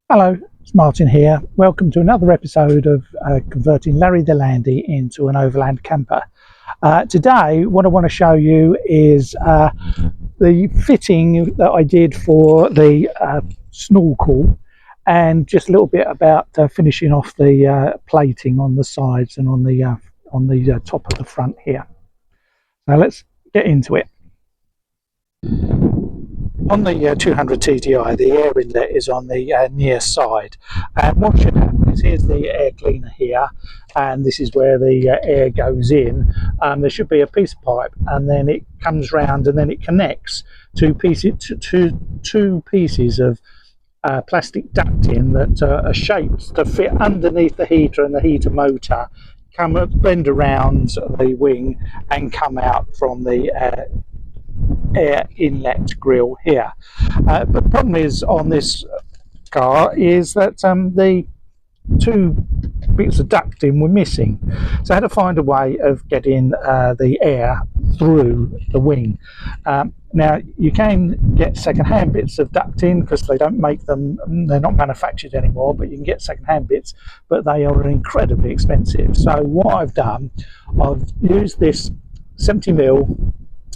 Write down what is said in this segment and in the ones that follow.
Hello, it's Martin here. Welcome to another episode of converting Larry the Landy into an Overland camper. Today, what I want to show you is the fitting that I did for the snorkel, and just a little bit about finishing off the plating on the sides and on the top of the front here. Now let's get into it. On the 200 TDI, the air inlet is on the near side, and what should happen is, here's the air cleaner here, and this is where the air goes in. There should be a piece of pipe, and then it comes round and then it connects two pieces of plastic ducting that are shaped to fit underneath the heater and the heater motor, bend around the wing and come out from the air inlet grill here. But the problem is on this car is that the two bits of ducting were missing, so I had to find a way of getting the air through the wing. Now you can get second-hand bits of ducting because they don't make them, they're not manufactured anymore, but you can get second-hand bits, but they are incredibly expensive. So what I've done, I've used this 70mm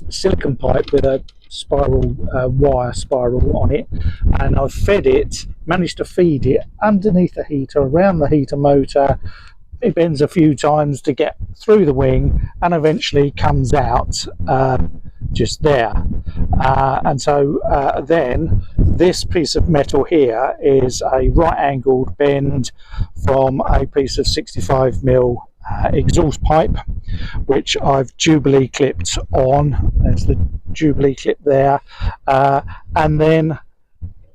silicon pipe with a spiral wire spiral on it, and I've managed to feed it underneath the heater, around the heater motor. It bends a few times to get through the wing and eventually comes out just there. And so then this piece of metal here is a right angled bend from a piece of 65mm exhaust pipe, which I've Jubilee clipped on. There's the Jubilee clip there, and then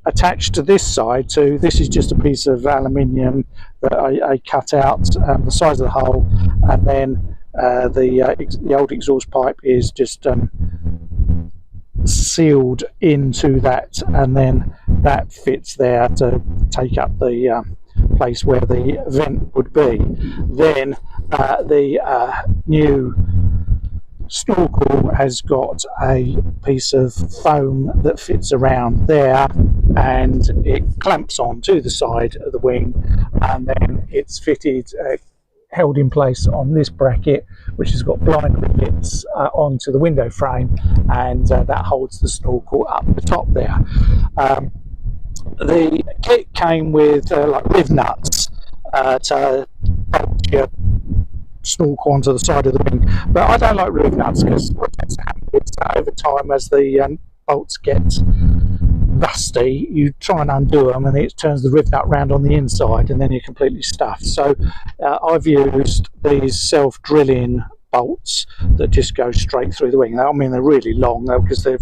attached to this side this is just a piece of aluminium that I cut out the size of the hole, and then the old exhaust pipe is just sealed into that, and then that fits there to take up the place where the vent would be. Then the new snorkel has got a piece of foam that fits around there, and it clamps on to the side of the wing, and then it's fitted, held in place on this bracket, which has got blind rivets onto the window frame, and that holds the snorkel up the top there. The kit came with like riv nuts to bolt your snorkel onto the side of the wing, but I don't like riv nuts because what tends to happen is that over time, as the bolts get rusty, you try and undo them and it turns the riv nut round on the inside, and then you're completely stuffed. So I've used these self-drilling bolts that just go straight through the wing. I mean, they're really long though, because they're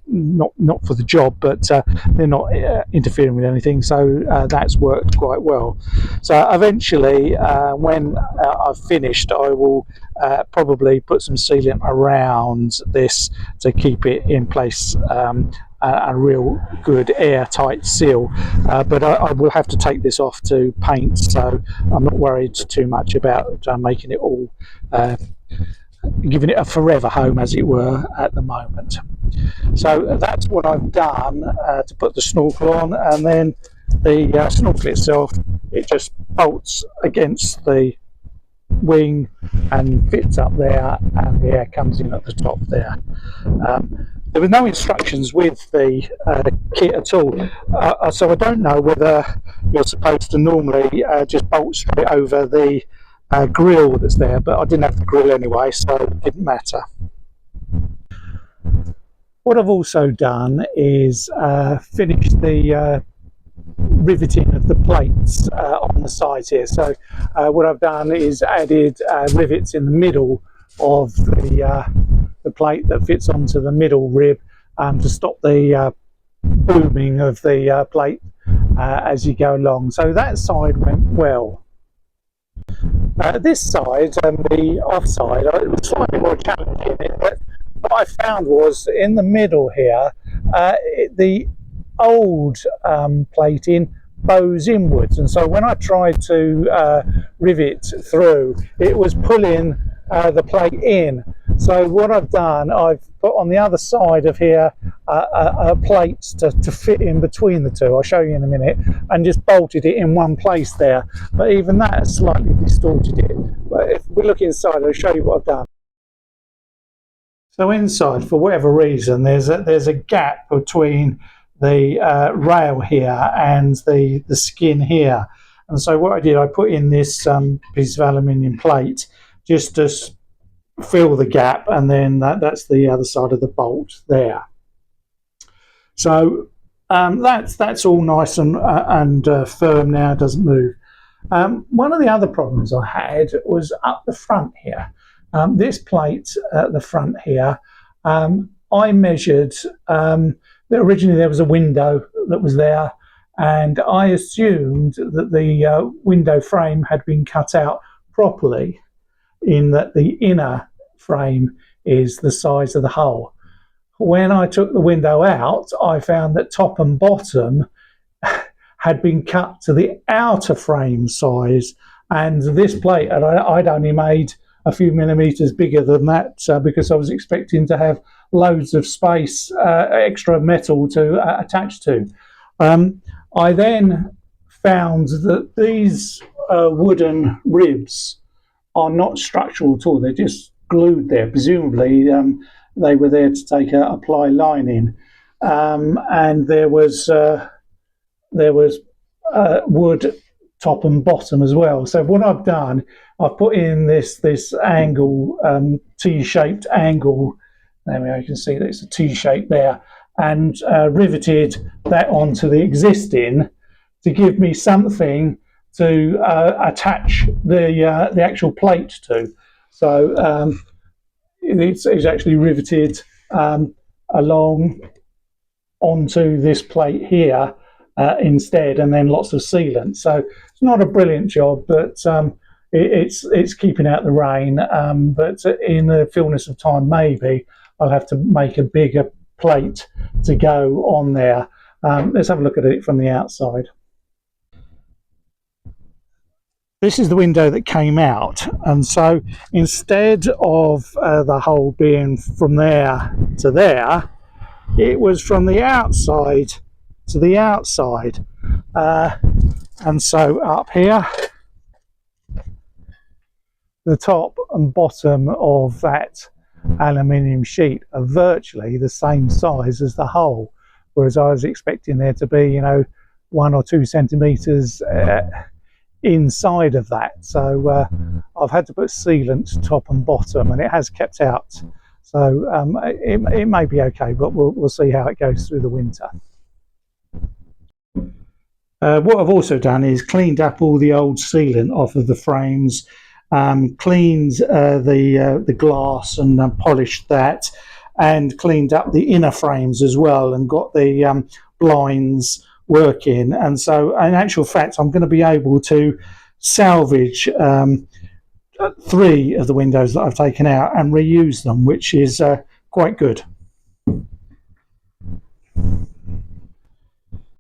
not for the job, but they're not interfering with anything, so that's worked quite well. So eventually, when I've finished, I will probably put some sealant around this to keep it in place, a real good airtight seal, but I will have to take this off to paint, so I'm not worried too much about making it all, giving it a forever home, as it were, at the moment. So that's what I've done to put the snorkel on, and then the snorkel itself, it just bolts against the wing and fits up there, and the air comes in at the top there. There were no instructions with the kit at all, so I don't know whether you're supposed to normally just bolt straight over the grill that's there, but I didn't have the grill anyway, so it didn't matter. What I've also done is finish the riveting of the plates on the sides here. So what I've done is added rivets in the middle of the plate that fits onto the middle rib to stop the booming of the plate as you go along. So that side went well. This side, the off side, it was slightly more challenging, but what I found was in the middle here, the old plating bows inwards, and so when I tried to rivet through, it was pulling the plate in. So what I've done, I've put on the other side of here plates to fit in between the two. I'll show you in a minute, and just bolted it in one place there. But even that has slightly distorted it. But if we look inside, I'll show you what I've done. So inside, for whatever reason, there's a gap between the rail here and the skin here. And so what I did, I put in this piece of aluminium plate just to fill the gap, and then that's the other side of the bolt there. So that's all nice and firm now, doesn't move. One of the other problems I had was up the front here. This plate at the front here, I measured, originally there was a window that was there, and I assumed that the window frame had been cut out properly, in that the inner frame is the size of the hull. When I took the window out, I found that top and bottom had been cut to the outer frame size, and this plate I'd only made a few millimeters bigger than that, because I was expecting to have loads of space, extra metal to attach to. I then found that these wooden ribs are not structural at all. They're just glued there. Presumably they were there to take a ply line in, and there was wood top and bottom as well. So what I've done, I've put in this angle, T-shaped angle. There we go, you can see that it's a T-shape there, and riveted that onto the existing to give me something to attach the actual plate to. So it's actually riveted along onto this plate here instead, and then lots of sealant. So it's not a brilliant job, but it's keeping out the rain. But in the fullness of time, maybe I'll have to make a bigger plate to go on there. Let's have a look at it from the outside. This is the window that came out, and so instead of the hole being from there to there, it was from the outside to the outside. And so up here, the top and bottom of that aluminium sheet are virtually the same size as the hole, whereas I was expecting there to be, 1 or 2 centimeters inside of that. So I've had to put sealant top and bottom, and it has kept out. So it may be okay, but we'll see how it goes through the winter. What I've also done is cleaned up all the old sealant off of the frames, cleaned the glass and polished that, and cleaned up the inner frames as well, and got the blinds working. And so in actual fact, I'm going to be able to salvage 3 of the windows that I've taken out and reuse them, which is quite good.